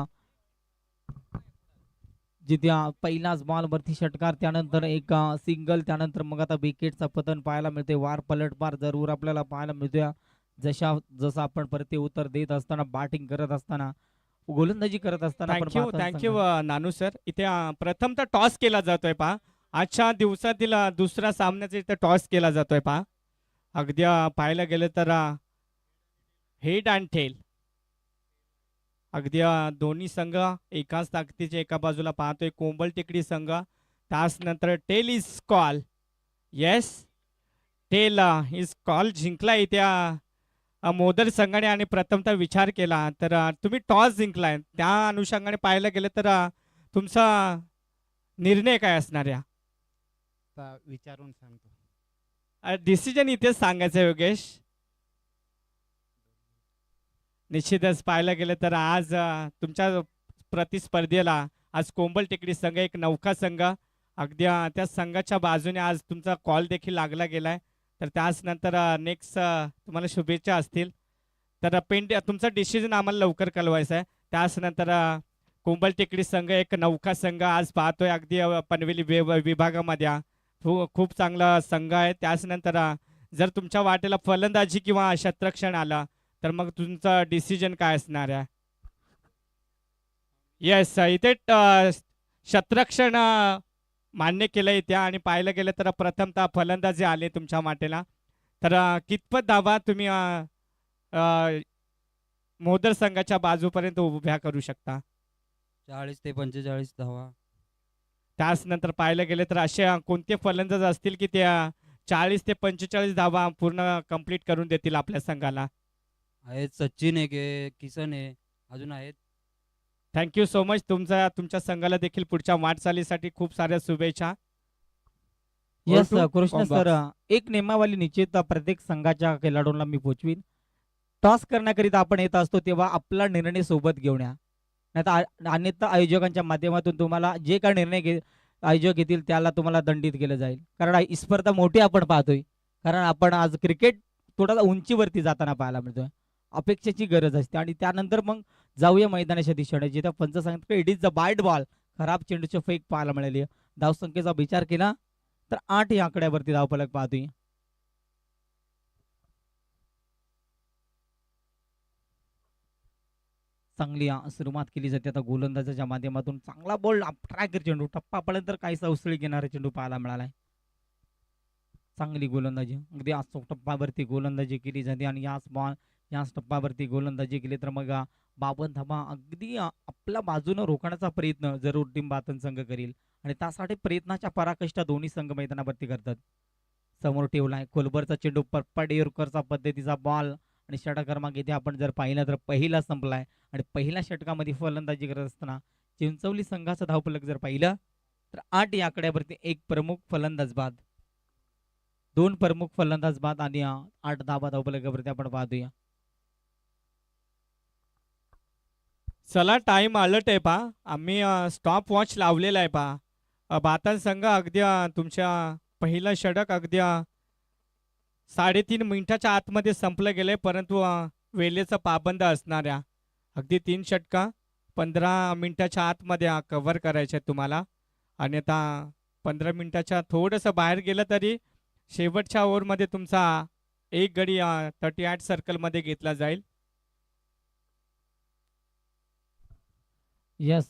जिथे पहिलाच बॉल वरती षटकार, त्यानंतर एक सिंगल, त्यानंतर मग आता विकेटचा पतन पाहायला मिळते. वार पलटवार जरूर आपल्याला पाहायला मिळतोय. जसं आपण परत ते उत्तर देत असताना, बॅटिंग करत असताना, गोलंदाजी करत असताना आपण थँक्यू पाहतो थँक्यू संघ- नानू सर. इथे प्रथम तर टॉस केला जातोय पहा. आजच्या दिवसातील दुसऱ्या सामन्याचा इथे टॉस केला जातोय पहा. अगदी पाहायला गेलं तर हेड अँड टेल अगदी दोन्ही संघ एकाच ताकदीचे एका बाजूला पाहतोय. कोंबल टेकडी संघ, त्याच नंतर tail is call. Yes, tail is call जिंकला इथे मोदर संघाने आणि प्रथमतः विचार केला तर तुम्ही टॉस जिंकलाय. त्या अनुषंगाने पाहायला गेलं तर तुमचा निर्णय काय असणार या आता विचारून सांगतो. डिसिजन इथेच सांगायचं आहे योगेश. निश्चितच पाहायला गेलं तर आज तुमच्या प्रतिस्पर्धेला आज कोंबल टेकडी संघ एक नौका संघ अगदी त्या संघाच्या बाजूने आज तुमचा कॉल देखील लागला गेलाय. तर त्याच नंतर नेक्स्ट तुम्हाला शुभेच्छा असतील. तर तुमचा डिसिजन आम्हाला लवकर कळवायचा आहे. त्याच नंतर कोंबल टेकडी संघ एक नौका संघ आज पाहतोय अगदी पनवेली विभागामध्ये खूप चांगला संघ आहे. त्याच नंतर जर तुमच्या वाटेला फलंदाजी किंवा क्षेत्ररक्षण आला तर मग तुमचा डिसिजन काय असणार आहे. येस, इथे क्षेत्ररक्षण मान्य केलं इथे आणि पाहायला गेलं तर प्रथमतः फलंदाजी आले तुमच्या वाटेला. तर कितपत धावा तुम्ही मोदर संघाच्या बाजूपर्यंत उभ्या करू शकता. 40 ते 45 धावा. त्याच नंतर पाहायला गेले तर असे कोणते फलंदाज असतील की त्या 40 ते 45 धावा पूर्ण कंप्लीट करून देतील आपल्या संघाला. आहेत सचिन आहे, किसन आहे, अजून आहेत. Thank you so much. तुमच्या संघाला देखील पुढच्या वाटचालीसाठी खूप साऱ्या शुभेच्छा. Yes Go to Krishna sir, Combox. एक नियमावली निश्चित प्रत्येक संघाच्या खेळाडूंना मी पोचवीन. टॉस करण्याकरिता आपण येत असतो तेव्हा आपला निर्णय सोबत घेऊन या, नाहीतर अन्यथा आयोजकांच्या माध्यमातून तुम्हाला जे काय निर्णय आयोजक घेतील त्याला तुम्हाला दंडित केलं जाईल. कारण ही स्पर्धा मोठी आपण पाहतोय, कारण आपण आज क्रिकेट थोडा उंचीवरती जाताना पाहायला मिळतोय. अपेक्षेची गरज असते आणि त्यानंतर मग जाऊया मैदानाच्या दिशेने, जिथे पंच सांगतो it is the bite ball, खराब चेंडूचे फेक पाहायला मिळाली. धावसंख्येचा विचार केला तर 8 या आकड्यावरती धावफलक पाहतोय. चांगली सुरुवात केली जाते आता गोलंदाजाच्या माध्यमातून. चांगला बॉल ट्रॅकर चेंडू, टप्पा पडला तर काहीसा उसळी घेणारा चेंडू पाहायला मिळालाय. चांगली गोलंदाजी, अगदी आज टप्प्यावरती गोलंदाजी केली जाते आणि याच टप्प्यावरती गोलंदाजी केली तर मग 52 धावा अगदी आपल्या बाजूनं रोखण्याचा प्रयत्न जरूर टीम बातन संघ करील आणि त्यासाठी प्रयत्नाच्या पराकाष्ठा दोन्ही संघ मैदानावरती करतात. समोर ठेवलाय खोलबरचा चेंडू, पप्पा डेअरकरचा पद्धतीचा बॉल आणि षटकार मागे इथे आपण जर पाहिलं तर पहिला संपलाय आणि पहिल्या षटकामध्ये फलंदाजी करत असताना चिंचवली संघाचा धावफलक जर पाहिलं तर 8 या आकड्यावरती एक प्रमुख फलंदाज बाद, 2 प्रमुख फलंदाज बाद आणि 8 धावा धावफलकावरती आपण पाहतोय. चला, टाइम अलर्ट आहे पहा. आम्ही स्टॉप वॉच लावलेला आहे पहा. बातन संघ अगदी तुमच्या पहिलं षटक अगदी 3.5 मिनिटाच्या आतमध्ये संपलं गेलंय, परंतु वेळेचं पाबंद असणाऱ्या अगदी 3 षटका 15 मिनिटाच्या आतमध्ये कव्हर करायचे आहेत तुम्हाला. आणि आता 15 मिनिटाच्या थोडंसं बाहेर गेलं तरी शेवटच्या ओव्हरमध्ये तुमचा एक गडी 38 सर्कलमध्ये घेतला जाईल. यस,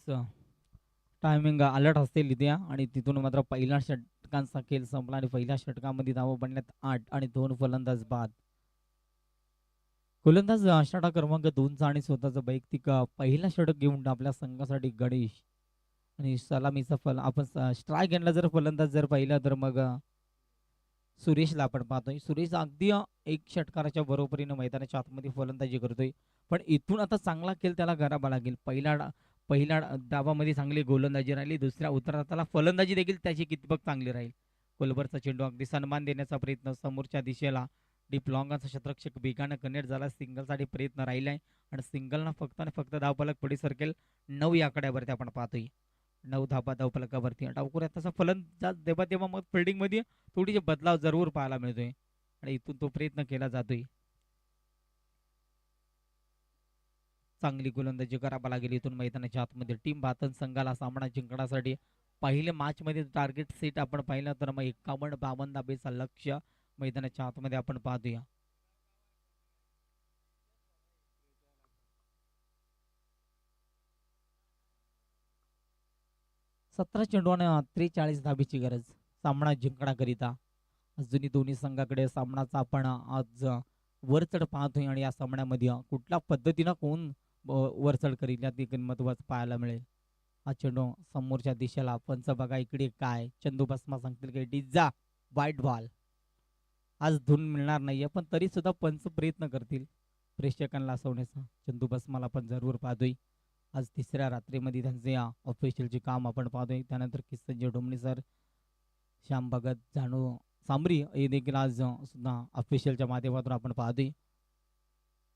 टायमिंग अलर्ट असते लिद्या आणि तिथून मात्र पहिल्या षटकांचा खेळ संपला आणि पहिल्या षटकामध्ये धावा बनल्यात 8 आणि 2 फलंदाज बाद. गोलंदाज षटक क्रमांक 2चा आणि स्वतःचा वैयक्तिक पहिला षटक घेऊन आपल्या संघासाठी गणेश आणि सलामीचा फल आपण स्ट्राईक घेतला जर फलंदाज जर पाहिला तर मग सुरेशला आपण पाहतोय. सुरेश अगदी एक षटकाराच्या बरोबरीनं मैदानाच्या आतमध्ये फलंदाजी करतोय. पण इथून आता चांगला खेळ त्याला करावा लागेल. पहिल्या डावामध्ये चांगली गोलंदाजी राहिली. दुसऱ्या उतरताना फलंदाजी देखील त्याची कितपत चांगली राहील. कोलबरचा चेंडू अगदी सन्मान देण्याचा प्रयत्न समोरच्या दिशेला डीप लॉंगाचा क्षेत्ररक्षक वेगानं कनेक्ट झाला. सिंगलसाठी प्रयत्न राहिलाय आणि सिंगलना फक्त आणि फक्त धावफलक पुढे सरकेल 9 या आकड्यावरती आपण पाहतोय. 9 धावा धावफलकावरती. डावखुऱ्यात तसा फलंदाज तेव्हा मग फिल्डिंग मध्ये थोडीशी बदलाव जरूर पाहायला मिळतोय आणि इथून तो प्रयत्न केला जातोय. चांगली गोलंदाजी करावा लागेल इथून मैदानाच्या आतमध्ये. टीम भारत संघाला सामना जिंकण्यासाठी पहिल्या मॅच मध्ये टार्गेट सेट आपण पाहिलं तर मग 51-52 धाबेचा लक्ष्य मैदानाच्या आतमध्ये आपण पाहतोय. सतरा चेंडूने 43 धाबेची गरज सामना जिंकण्याकरिता. अजूनही दोन्ही संघाकडे सामनाचा आपण आज वरचढ पाहतोय आणि या सामन्यामध्ये कुठल्या पद्धतीनं कोण वरचढ करील यात देखील महत्वाचं पाहायला मिळेल. हा चेंडू समोरच्या दिशेला. पंच बघा इकडे काय चंदू बसमा सांगतील की डिझा वाईट बॉल. आज धून मिळणार नाहीये पण तरी सुद्धा पंच प्रयत्न करतील प्रेक्षकांना हसवण्याचा. चंदू बसमाला आपण जरूर पाहतोय. आज तिसऱ्या रात्रीमध्ये त्यांचे ऑफिशियलचे काम आपण पाहतोय. त्यानंतर किसन डोमणी सर, श्याम भगत, जानू सांबरी हे देखील आज सुद्धा ऑफिशियलच्या माध्यमातून आपण पाहतोय.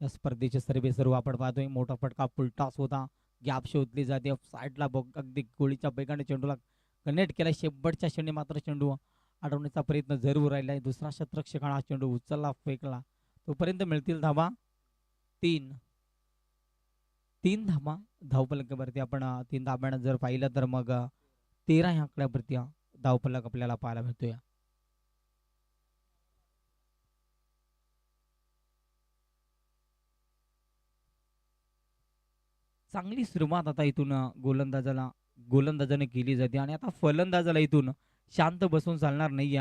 या स्पर्धेचे सर्व आपण पाहतोय. मोठा फटका फुलटॉस होता. गॅप शोधली जाते साईडला. अगदी गोळीच्या बेगाने चेंडूला कनेक्ट केला. शेवटच्या क्षणी मात्र चेंडू अडवण्याचा प्रयत्न जरूर राहिलाय. दुसरा क्षेत्ररक्षकाने हा चेंडू उचलला फेकला. तोपर्यंत मिळतील धावा 3 धावा धावफलकावरती. आपण 3 धाब्यानं जर पाहिलं तर मग 13 ह्या आकड्यावरती धावफलक आपल्याला पाहायला मिळतोय. चांगली सुरुवात आता इथून गोलंदाजाने केली जाते आणि आता फलंदाजाला इथून शांत बसून चालणार नाही.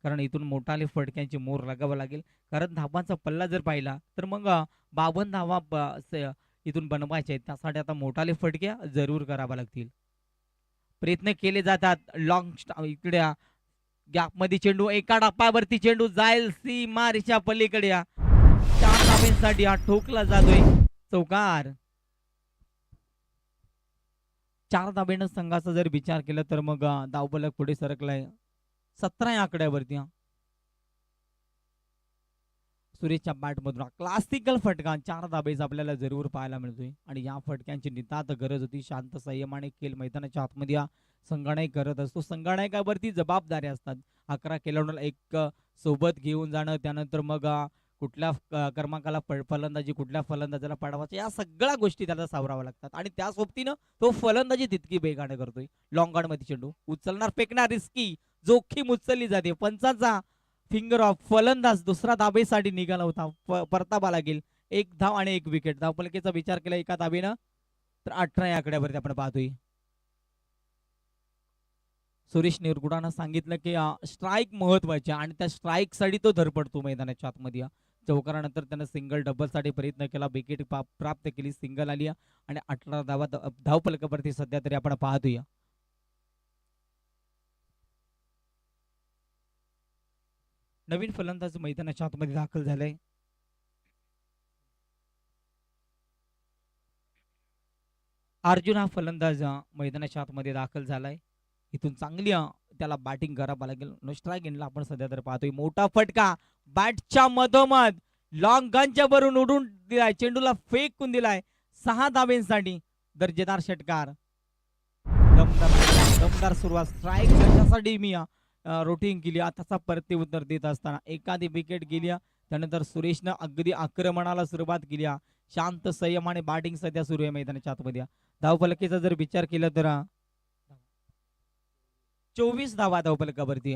कारण इथून मोठाले फटक्यांची मोर लागावं लागेल. कारण धावांचा पल्ला जर पाहिला तर मग 52 धावा इथून बनवायचे आहेत. त्यासाठी आता मोठाले फटक्या जरूर करावा लागतील. प्रयत्न केले जातात. लॉंग इकडे गॅप मध्ये चेंडू एका डापावरती चेंडू जाईल सीमारेषा पलीकडे. 4 धाब्यांसाठी हा ठोकला जातोय. चौकार. 4 धाब्यानं संघाचा जर विचार केला तर मग धावफलक पुढे सरकलाय 17 या आकड्यावरती. सुरेशच्या बॅट मधून क्लासिकल फटका 4 धाबेचा आपल्याला जरूर पाहायला मिळतोय आणि या फटक्यांची नितांत गरज होती. शांत संयमाने खेळ मैदानाच्या आतमध्ये संगणक करत असतो. संगणकावरती जबाबदारी असतात. 11 खेळाडूंना एक सोबत घेऊन जाणं, त्यानंतर मग कुठल्या क्रमांकाला फलंदाजी, कुठल्या फलंदाजाला पडवायचं, या सगळ्या गोष्टी त्याला सावराव्या लागतात आणि त्या सोबतीनं तो फलंदाजी तितकी बेगाने करतोय. लॉंग ऑन मध्ये चेंडू उचलणार फेकणार रिस्की जोखीम उचलली जाते. पंचाचा फिंगर ऑफ. फलंदाज दुसरा धाबेसाठी निघाला होता. परतावा लागेल. 1 धाव आणि 1 विकेट. धावफलकेचा विचार केला एका धाबेनं तर 18 या आकड्यावरती आपण पाहतोय. सुरेश निरगुडानं सांगितलं की स्ट्राईक महत्वाचे आणि त्या स्ट्राईक साठी तो धरपडतो मैदानाच्या आतमध्ये. चौकारानंतर त्यानं सिंगल डबल साठी प्रयत्न केला. विकेट प्राप्त केली. सिंगल आली आणि 18 धावा धावफलकावरती सध्या तरी आपण पाहतोय. नवीन फलंदाज मैदानाच्या आतमध्ये दाखल झालाय. अर्जुन हा फलंदाज मैदानाच्या आतमध्ये दाखल झालाय. इथून चांगली त्याला बॅटिंग करावं लागेल. नो स्ट्राईक इनला आपण सध्या तर पाहतोय. मोठा फटका बॅटच्या मधोमध लॉंग गनच्या वरून उडून दिलाय. चेंडूला फेकून दिलाय. 6 धाब्यांसाठी दर्जेदार षटकार. दमदार सुरुवात. स्ट्राईक करण्यासाठी मी रोटिंग केली. त्याचा परती उत्तर देत असताना एखादी विकेट गेली. त्यानंतर सुरेशनं अगदी आक्रमणाला सुरुवात केली. शांत संयमाने बॅटिंग सध्या सुरू आहे मैदानाच्या आतमध्ये. धावफलकेचा जर विचार केला तर 24 धावा धावफलकावरती.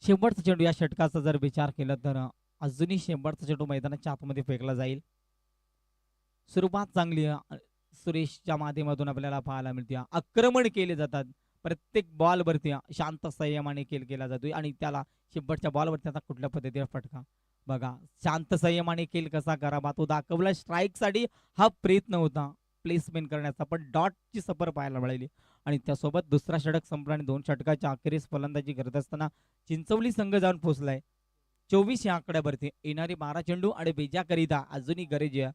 शेवटचा चेंडू या षटकाचा जर विचार केला तर अजूनही शेवटचा चेंडू मैदानाच्या आतमध्ये फेकला जाईल. सुरुवात चांगली सुरेशच्या माध्यमातून आपल्याला पाहायला मिळते. आक्रमण केले जातात. प्रत्येक बॉलवरती शांत संयमाने खेळ केला जातोय आणि त्याला शेवटच्या बॉलवरती आता कुठल्या पद्धतीने फटका. बघा शांत संयमाने खेळ कसा करावा तो दाखवला. स्ट्राईक साठी हा प्रयत्न होता प्लेसमेंट करण्याचा पण डॉटची सफर पाहायला मिळाली. आणि त्यासोबत दुसरा षटक संपला आणि 2 षटकाच्या अखेरीस फलंदाजी करत असताना चिंचवली संघ जाऊन पोहोचलाय 24 या आकड्यावरती. येणारी 12 चेंडू आणि बेजाकरिता अजूनही गरज आहे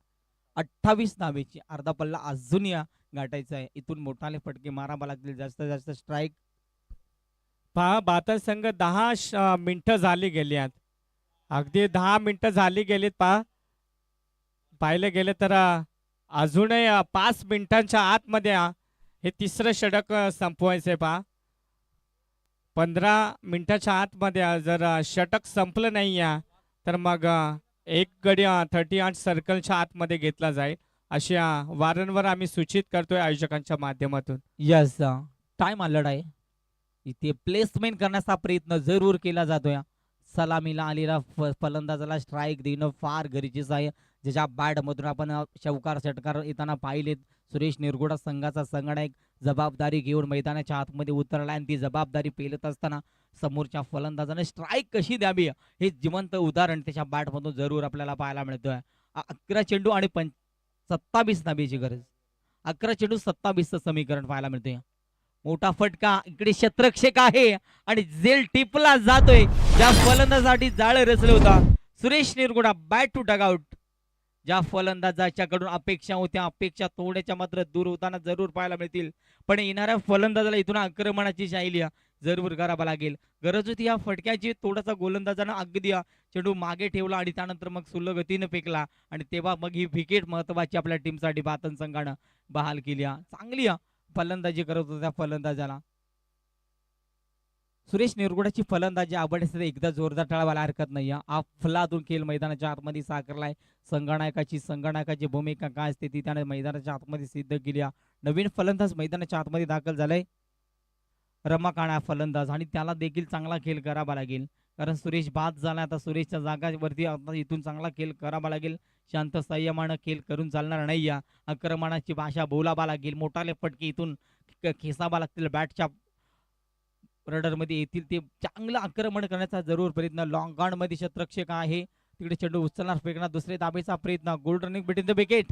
28 धावेची. अर्धा पल्ला अजून या गाठायचा आहे. इथून मोठाले फटके मारावा लागतील, जास्तीत जास्त स्ट्राईक. पहा बाता संघ 10 मिनिटं झाली गेली आहेत. अगदी 10 मिनिटं झाली गेलीत. पहा पाहिले गेले तर अजूनही 5 मिनिटांच्या आतमध्ये हे तिसरं षटक संपवायचंय. पहा 15 मिनिटाच्या आतमध्ये जर षटक संपलं नाही तर मग एक गडी 38 सर्कलच्या आतमध्ये घेतला जाईल अशी वारंवार आम्ही सूचित करतोय आयोजकांच्या माध्यमातून. यस, टाइम आलेला आहे. इथे प्लेसमेंट करण्याचा प्रयत्न जरूर केला जातोय. सलामीला आलेला फलंदाजाला स्ट्राईक देणं फार गरजेचं आहे. ज्याच्या बॅट मधून आपण चौकार षटकार येताना पाहिलेत. सुरेश निरगुडा संघाचा संगणक जबाबदारी घेऊन मैदानाच्या आतमध्ये उतरला आणि ती जबाबदारी पेलत असताना समोरच्या फलंदाजाने स्ट्राईक कशी द्यावी हे जिवंत उदाहरण त्याच्या बॅट मधून जरूर आपल्याला पाहायला मिळतोय. 11 चेंडू आणि 27 धाबेची गरज. 11 चेंडू 27चं समीकरण पाहायला मिळतोय. मोठा फटका इकडे क्षेत्ररक्षक आहे आणि जेल टिपला जातोय. ज्या फलंदाजासाठी जाळ रचलं होता Suresh Nirguda back to dugout. ज्या फलंदाजाच्याकडून अपेक्षा होत्या अपेक्षा थोड्याच्या मात्र दूर होताना जरूर पाहायला मिळतील. पण येणाऱ्या फलंदाजाला इथून आक्रमणाची शैली जरूर करावा लागेल. गरज होती या फटक्याची. थोडासा गोलंदाजानं अगदी चेंडू मागे ठेवला आणि त्यानंतर मग सुल्ल गतीने फेकला आणि तेव्हा मग ही विकेट महत्वाची आपल्या टीमसाठी बातन संघानं बहाल केली. चांगली फलंदाजी करत होत्या फलंदाजाला. सुरेश निरगुडाची फलंदाजी आवडण्यासाठी एकदा जोरदार टाळावायला हरकत नाही. अफलातून खेळ मैदानाच्या आतमध्ये साकारलाय. संगणकाची भूमिका काय असते ती त्याने मैदानाच्या आतमध्ये सिद्ध केली. नवीन फलंदाज मैदानाच्या आतमध्ये दाखल झालाय रमाकाणा फलंदाज आणि त्याला देखील चांगला खेळ करावा लागेल. कारण सुरेश बाद झाला. आता सुरेशच्या जागावरती इथून चांगला खेळ करावा लागेल. शांत संयमानं खेळ करून चालणार नाही. आक्रमणाची भाषा बोलावा लागेल. मोठाले फटके इथून खेसावा लागतील. बॅटच्या रडर मध्ये येतील ते चांगलं आक्रमण करण्याचा जरूर प्रयत्न. लॉंग ऑन मध्ये क्षेत्ररक्षक आहे तिकडे चेंडू उचलणार फेकणार. दुसरे दाबेचा प्रयत्न. Gold running between the wicket.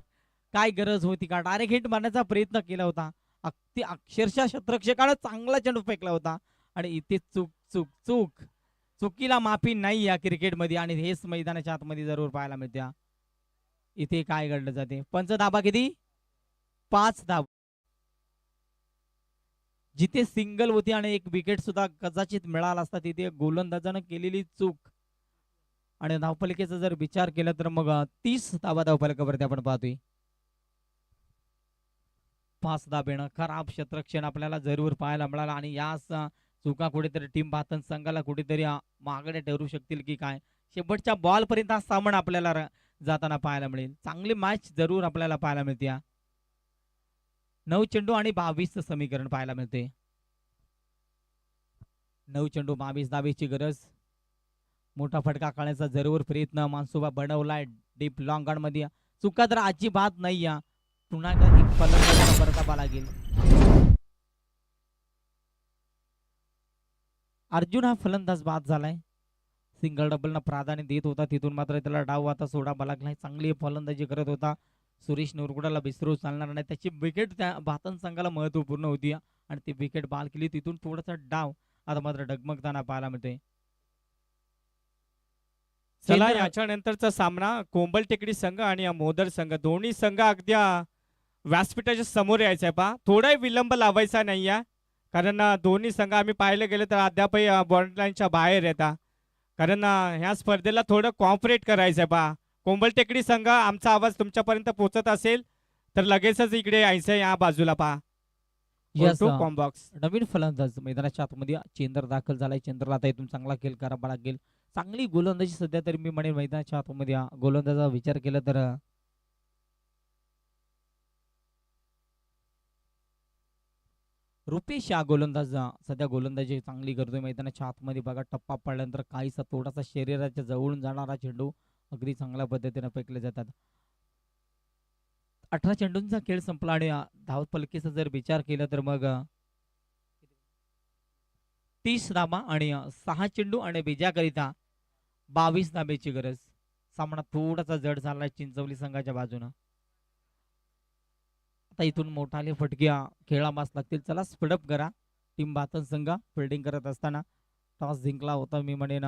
काय गरज होती का? डायरेक्ट हिट मारण्याचा प्रयत्न केला होता. अगदी अक्षरशः क्षेत्ररक्षकानं चांगला चेंडू फेकला होता आणि इथे चूक चूक चूक चुकीला माफी नाही या क्रिकेटमध्ये आणि हेच मैदानाच्या आतमध्ये जरूर पाहायला मिळते. इथे काय घडलं जाते. पंच धाबा किती? 5 धाबा. जिथे सिंगल होती आणि एक विकेट सुद्धा कदाचित मिळाला असता तिथे गोलंदाजानं केलेली चूक आणि धावफलकेचा जर विचार केला तर मग 30 धाबा धावफलकावरती आपण पाहतोय. 5 धाबेनं खराब क्षेत्ररक्षण आपल्याला जरूर पाहायला मिळाला आणि या चुका कुठेतरी टीम बातन संघाला कुठेतरी मागणे ठरू शकतील की काय. शेवटच्या बॉल पर्यंत हा सामना आपल्याला जाताना पाहायला मिळेल. चांगली मॅच जरूर आपल्याला पाहायला मिळते. 9 चेंडू आणि 22चं समीकरण पाहायला मिळते. 9 चेंडू 22 धाबेची गरज. मोठा फटका काढण्याचा जरूर प्रयत्न मानसुबा बनवलाय डीप लॉंग ऑन मध्ये. चुका तर अजिबात नाही. पुन्हा एक फलंदाजाला परतावा लागेल. अर्जुन हा फलंदाज बाद झालाय. सिंगल डबलना प्राधान्य देत होता तिथून मात्र त्याला डाव आता सोडावा लागलाय. चांगली फलंदाजी करत होता. सुरेश निरगुडाला विसरू चालणार नाही. त्याची विकेट त्या बातन संघाला महत्वपूर्ण होती आणि ती विकेट बाल केली. तिथून थोडासा डाव आता मात्र डगमगताना पाहायला मिळतोय. चला याच्यानंतरचा सामना कोंबल टेकडी संघ आणि मोदर संघ दोन्ही संघ अगदी व्यासपीठाच्या समोर यायचा आहे. पहा थोडाही विलंब लावायचा नाही कारण दोन्ही संघ आम्ही पाहिले गेले तर अद्यापही बॉर्डरलाईनच्या बाहेर येतात. कारण ह्या स्पर्धेला थोडं कॉपरेट करायचं आहे. पहा कोंबल टेकडी संघ आमचा आवाज तुमच्यापर्यंत पोहोचत असेल तर लगेचच इकडे यायचं या बाजूला. पहा कॉम्बॉक्स. नवीन फलंदाज मैदानाच्या आतमध्ये चेंदर दाखल झालाय. चेंदरला आता इथून चांगला खेळ करावा लागेल. चांगली गोलंदाजी सध्या तरी मी म्हणेन मैदानाच्या आतमध्ये गोलंदाजाचा विचार केला तर रुपेश हा गोलंदाज सध्या गोलंदाजी चांगली करतोय. मैदानाच्या आतमध्ये बघा टप्पा पडल्यानंतर काहीसा थोडासा शरीराच्या जवळून जाणारा चेंडू अगदी चांगल्या पद्धतीने फेकले जातात. 18 चेंडूंचा खेळ संपला आणि धावफलकेचा जर विचार केला तर मग 30 धाबा आणि 6 चेंडू आणि बेजाकरिता 22 धाब्याची गरज. सामना थोडासा जड झाला चिंचवली संघाच्या बाजूने. आता इथून मोठाले फटक्या खेळामास लागतील. चला स्पीडअप करा. टीम बातन संघ फिल्डिंग करत असताना टॉस जिंकला होता मी म्हणेन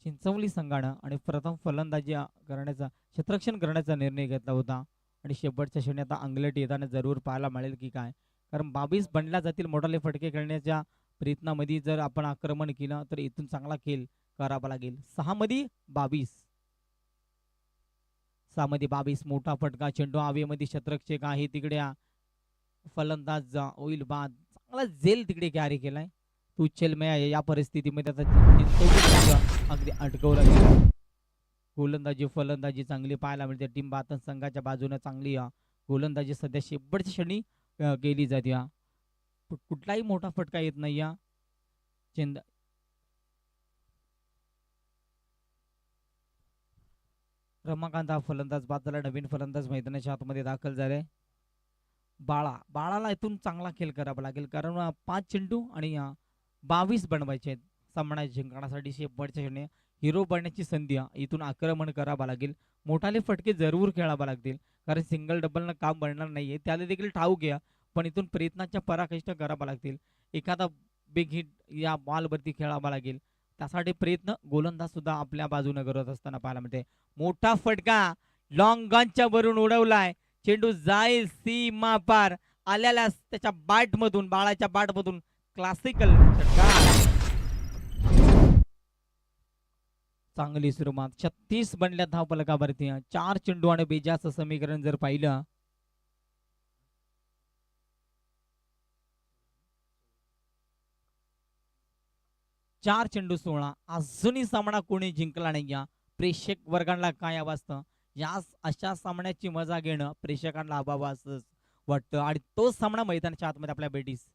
चिंचवली संघानं आणि प्रथम फलंदाजी करण्याचा क्षेत्ररक्षण करण्याचा निर्णय घेतला होता. आणि शेवटच्या क्षणी आता अंगलट येताना जरूर पाहायला मिळेल की काय, कारण 22 बनल्या जातील मोठाले फटके खेळण्याच्या प्रयत्नामध्ये. जर आपण आक्रमण केलं तर इथून चांगला खेळ करावा लागेल. 6 मध्ये 22, 6 मध्ये 22 मोठा फटका. चेंडू हवेमध्ये क्षेत्ररक्षक आहे तिकडे फलंदाज होईल बाद. चांगला झेल तिकडे कॅरी केलाय. तू चेलमय या परिस्थितीमध्ये आता चिंचवली संघ अगदी अटकवला गेला. गोलंदाजी फलंदाजी चांगली पाहायला मिळते. टीम बातन संघाच्या बाजूने चांगली गोलंदाजी सध्या शेवटच्या क्षणी केली जाते. कुठलाही मोठा फटका येत नाही या चेंद. रमाकांत हा फलंदाज बाद झाला. नवीन फलंदाज मैदानाच्या आतमध्ये दाखल झाले. बाळाला इथून चांगला खेळ करावा लागेल, कारण 5 चेंडू आणि 22 बनवायचे आहेत. सामना जिंकण्यासाठी शेवटच्या क्षणी हिरो बनण्याची संधी इथून आक्रमण करावं लागेल. मोठाले फटके जरूर खेळावा लागतील, कारण सिंगल डबलनं काम बनणार नाहीये. त्याला देखील ठाऊक घ्या, पण इथून प्रयत्नाच्या पराकाष्ठ करावा लागतील. एखादा बिग हिट या बॉलवरती खेळावा लागेल. त्यासाठी प्रयत्न गोलंदाज सुद्धा आपल्या बाजूने करत असताना पाहायला मिळते. मोठा फटका लॉंग गनच्या वरून उडवलाय. चेंडू जाईल सीमा पार. आल्याला त्याच्या बॅट मधून, बाळाच्या बॅट मधून क्लासिकल षटकार. चांगली सुरुवात. 36 बनल्या धावफलकावरती. 4 चेंडू आणि बेजाचं समीकरण जर पाहिलं, चार चेंडू 16. अजूनही सामना कोणी जिंकला नाही. प्रेक्षक वर्गाला काय वाजतं, या अशा सामन्याची मजा घेणं प्रेक्षकांना अभावाच वाटतं. आणि तो सामना मैदानाच्या आतमध्ये आपल्या बेटीस.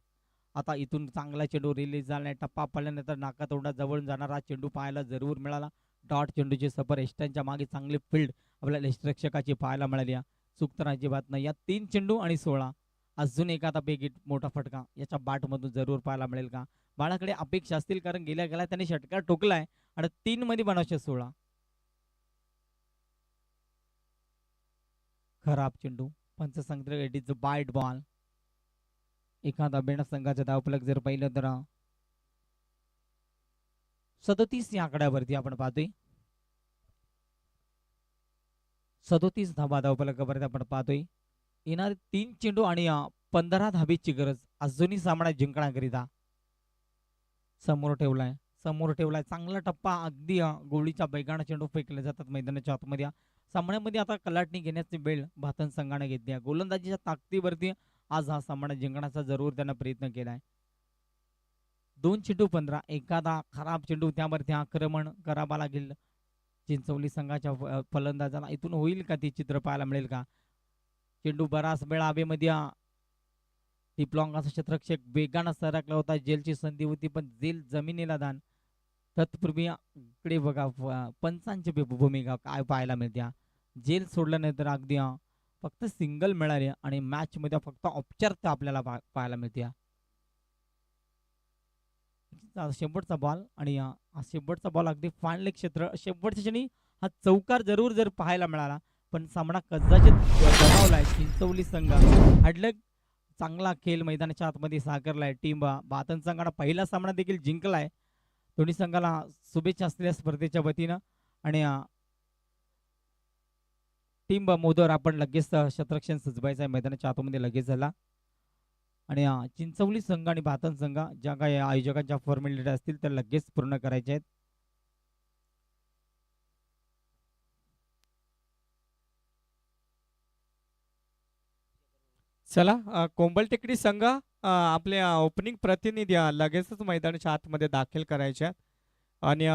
आता इथून चांगला चेंडू रिलीज झाला. टप्पा पडल्यानंतर नाका तोंडा जवळून जाणारा चेंडू पाहायला जरूर मिळाला. डॉट चेंडूची सफर एस्टनच्या मागे चांगली फील्ड आपल्या रक्षकाची पाहायला मिळाली. चूक तर अजिबात नाही. या 3 चेंडू आणि 16. अजून एखादा बेगीट मोठा फटका याच्या बाट मधून जरूर पाहायला मिळेल का. बाळाकडे अपेक्षा असतील, कारण गेल्या त्याने षटकार ठोकलाय आणि 3 मध्ये बनवशे 16. खराब चेंडू. पंच सांगतो it is a bite ball. एखादा बेणा संघाचा धावफलक जर पाहिलं तर 37 या आकड्यावरती आपण पाहतोय. 37 धावा धावफलकावरती आपण पाहतोय. येणारे 3 चेंडू आणि 15 धाबीची गरज अजूनही सामना जिंकण्याकरिता समोर ठेवलाय. चांगला टप्पा. अगदी गोळीच्या वेगाने चेंडू फेकले जातात मैदानाच्या आतमध्ये. सामन्यामध्ये आता कलाटणी घेण्याची वेळ भातन संघाने घेतली आहे. गोलंदाजीच्या ताकदीवरती आज हा सामना जिंकण्याचा जरूर त्यानं प्रयत्न केलाय. 2 चेंडू 15. एखादा खराब चेंडू त्यावरती आक्रमण करावा लागेल चिंचवली संघाच्या फलंदाजाला. इथून होईल का ते चित्र पाहायला मिळेल का. चेंडू बराच वेळ हवेमध्ये टिपलॉंगाचा क्षेत्ररक्षक वेगानं सरकला होता. जेलची संधी होती, पण जेल जमिनीला दान. तत्पूर्वी इकडे बघा पंचांची भूमिका काय पाहायला मिळते. जेल सोडल्यानंतर अगदी फक्त सिंगल मिळाले आणि मॅच मध्ये फक्त औपचारिकता आपल्याला पाहायला मिळते. शेवटचा बॉल आणि हा शेवटचा बॉल अगदी फाईनल क्षेत्र. शेवटच्या क्षणी हा चौकार जर पाहायला मिळाला, पण सामना कदाचित गमावलाय चिंचवली संघ. हाडलक चांगला खेळ मैदानाच्या आतमध्ये साकारलाय. टीम बातन संघाने पहिला सामना देखील जिंकलाय. दोन्ही संघाला शुभेच्छा असलेल्या स्पर्धेच्या वतीनं. आणि टीम मोदर आपण लगेच क्षेत्ररक्षण सजवायचं आहे मैदानाच्या आतमध्ये लगेच झाला. आणि चिंचवली संघ आणि बातन संघ ज्या काही आयोजकांच्या फॉर्मॅलिटी असतील त्या लगेच पूर्ण करायच्या आहेत. चला कोंबल टेकडी संघ आपल्या ओपनिंग प्रतिनिधी लगेचच मैदानाच्या आतमध्ये दाखल करायच्या आणि